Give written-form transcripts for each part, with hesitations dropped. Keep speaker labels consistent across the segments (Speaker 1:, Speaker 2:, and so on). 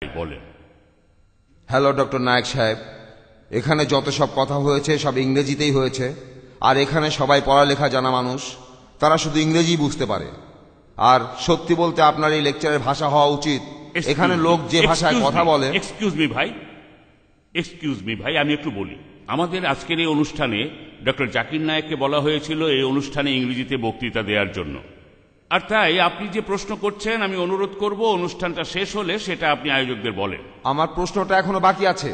Speaker 1: বলেন।
Speaker 2: Hello doctor Naik সাহেব, এখানে যত সব কথা হয়েছে সব ইংরেজিতেই হয়েছে। আর এখানে সবাই পড়ালেখা জানা মানুষ, তারা শুধু ইংরেজি বুঝতে পারে। আর সত্যি বলতে আপনার এই লেকচারের ভাষা হওয়া উচিত এখানে লোক যে ভাষায় কথা বলে।
Speaker 1: এক্সকিউজ মি ভাই, আমি একটু বলি। আমাদের আজকের এই অনুষ্ঠানে ডক্টর জাকির নায়েককে বলা হয়েছিল এই অনুষ্ঠানে ইংরেজিতে বক্তৃতা দেওয়ার জন্য। আর তাই আপনি যে প্রশ্ন করছেন, আমি অনুরোধ করব অনুষ্ঠানটা শেষ হলে সেটা আপনি আয়োজকদের বলেন।
Speaker 2: আমার প্রশ্নটা এখনো বাকি আছে,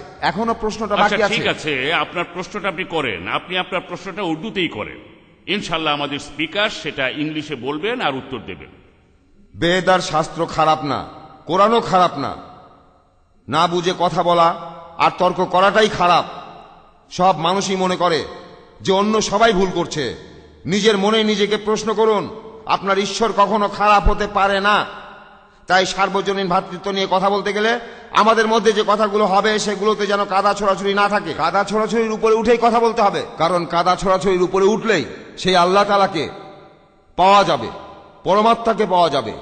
Speaker 1: ঠিক আছে, আপনার প্রশ্নটা আপনি করেন। আপনি আপনার প্রশ্নটা উর্দুতেই করেন। ইনশাল্লাহ আমাদের স্পিকার সেটা ইংলিশে বলবেন আর উত্তর দেবেন।
Speaker 2: বেদ আর শাস্ত্র খারাপ না, কোরআনও খারাপ না। না বুঝে কথা বলা আর তর্ক করাটাই খারাপ। সব মানুষই মনে করে যে অন্য সবাই ভুল করছে। নিজের মনে নিজেকে প্রশ্ন করুন, আপনার ঈশ্বর কখনো খারাপ হতে পারে না। তাই সার্বজনীন ভ্রাতৃত্ব নিয়ে কথা বলতে গেলে আমাদের মধ্যে যে কথাগুলো হবে সেগুলোতে যেন কাদা ছোড়াছুড়ি না থাকে। কাদা ছোড়াছুড়ির উপরে উঠেই কথা বলতে হবে, কারণ কাদা ছোড়াছুড়ির উপরে উঠলেই সেই আল্লাহ তাআলাকে পাওয়া যাবে, পরমাত্মাকে পাওয়া যাবে।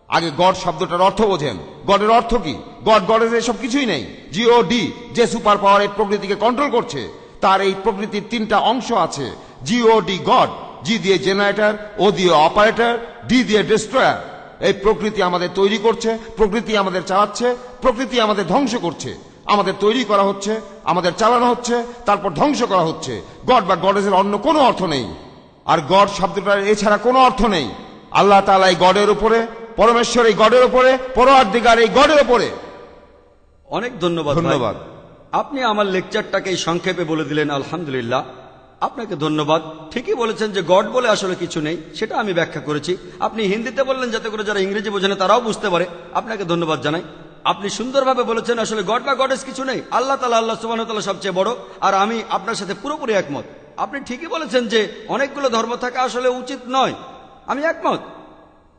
Speaker 2: আগে গড শব্দটার অর্থ বোঝেন। গডের অর্থ কি? গডের এসব কিছুই নেই। GOD, যে সুপার পাওয়ার এই প্রকৃতিকে কন্ট্রোল করছে, তার এই প্রকৃতির তিনটা অংশ আছে। GOD গড, G দিয়ে জেনারেটর, O দিয়ে অপারেটর, D দিয়ে ডিস্ট্রয়ার। এই প্রকৃতি আমাদের তৈরি করছে, প্রকৃতি আমাদের চালাচ্ছে, প্রকৃতি আমাদের ধ্বংস করছে। আমাদের তৈরি করা হচ্ছে, আমাদের চালানো হচ্ছে, তারপর ধ্বংস করা হচ্ছে। গড বা গডেসের অন্য কোনো অর্থ নেই। আর গড শব্দটার এছাড়া কোনো অর্থ নেই। আল্লাহ তাআলা এই গডের উপরে, পরমেশ্বর এই গডের উপরে, পরওয়ারদিগার এই গডের উপরে।
Speaker 3: অনেক ধন্যবাদ। আপনি আমার লেকচারটাকে সংক্ষেপে বলে দিলেন, আলহামদুলিল্লাহ। আপনাকে ধন্যবাদ। ঠিকই বলেছেন যে গড বলে আসলে কিছু নেই, সেটা আমি ব্যাখ্যা করেছি। আপনি হিন্দিতে বললেন যাতে করে যারা ইংরেজি বোঝে না তারাও বুঝতে পারে। আপনাকে ধন্যবাদ জানাই। আপনি সুন্দরভাবে বলেছেন আসলে গড বা গডেস কিছু নেই, আল্লাহ তাআলা, আল্লাহ সুবহানাহু ওয়া তাআলা সবচেয়ে বড়। আর আমি আপনার সাথে পুরোপুরি একমত। আপনি ঠিকই বলেছেন যে অনেকগুলো ধর্ম থাকা আসলে উচিত নয়। আমি একমত,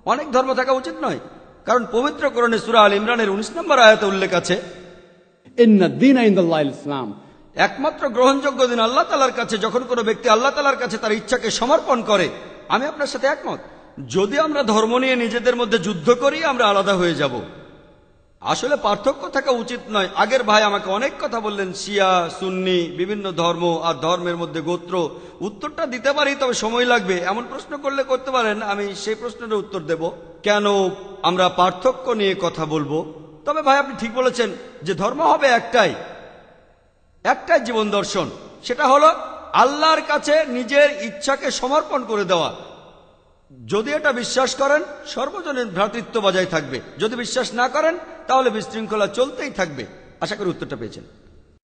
Speaker 3: অনেক ধর্ম থাকা উচিত নয়। কারণ পবিত্র কোরআনে সূরা আল ইমরানের 19 নম্বর আয়াতে উল্লেখ আছে,
Speaker 4: ইন্নাদ-দীনা ইনদাল্লাহিল ইসলাম।
Speaker 3: একমাত্র গ্রহণযোগ্য দিন আল্লাহ তাআলার কাছে যখন কোনো ব্যক্তি আল্লাহ তাআলার কাছে তার ইচ্ছাকে সমর্পণ করে। আমি আপনার সাথে একমত। যদি আমরা ধর্ম নিয়ে নিজেদের মধ্যে যুদ্ধ করি, আমরা আলাদা হয়ে যাব। আসলে পার্থক্য থাকা উচিত নয়। আগের ভাই আমাকে অনেক কথা বললেন, শিয়া, সুন্নি, বিভিন্ন ধর্ম আর ধর্মের মধ্যে গোত্র। উত্তরটা দিতে পারি, তবে সময় লাগবে। এমন প্রশ্ন করলে করতে পারেন, আমি সেই প্রশ্নের উত্তর দেব। কেন আমরা পার্থক্য নিয়ে কথা বলবো? তবে ভাই আপনি ঠিক বলেছেন যে ধর্ম হবে একটাই জীবন দর্শন। সেটা হলো আল্লাহর কাছে নিজের ইচ্ছাকে সমর্পণ করে দেওয়া। যদি এটা বিশ্বাস করেন, সর্বজনীন ভ্রাতৃত্ব বজায় থাকবে। যদি বিশ্বাস না করেন, তাহলে বিশৃঙ্খলা চলতেই থাকবে। আশা করি উত্তরটা পেয়েছেন।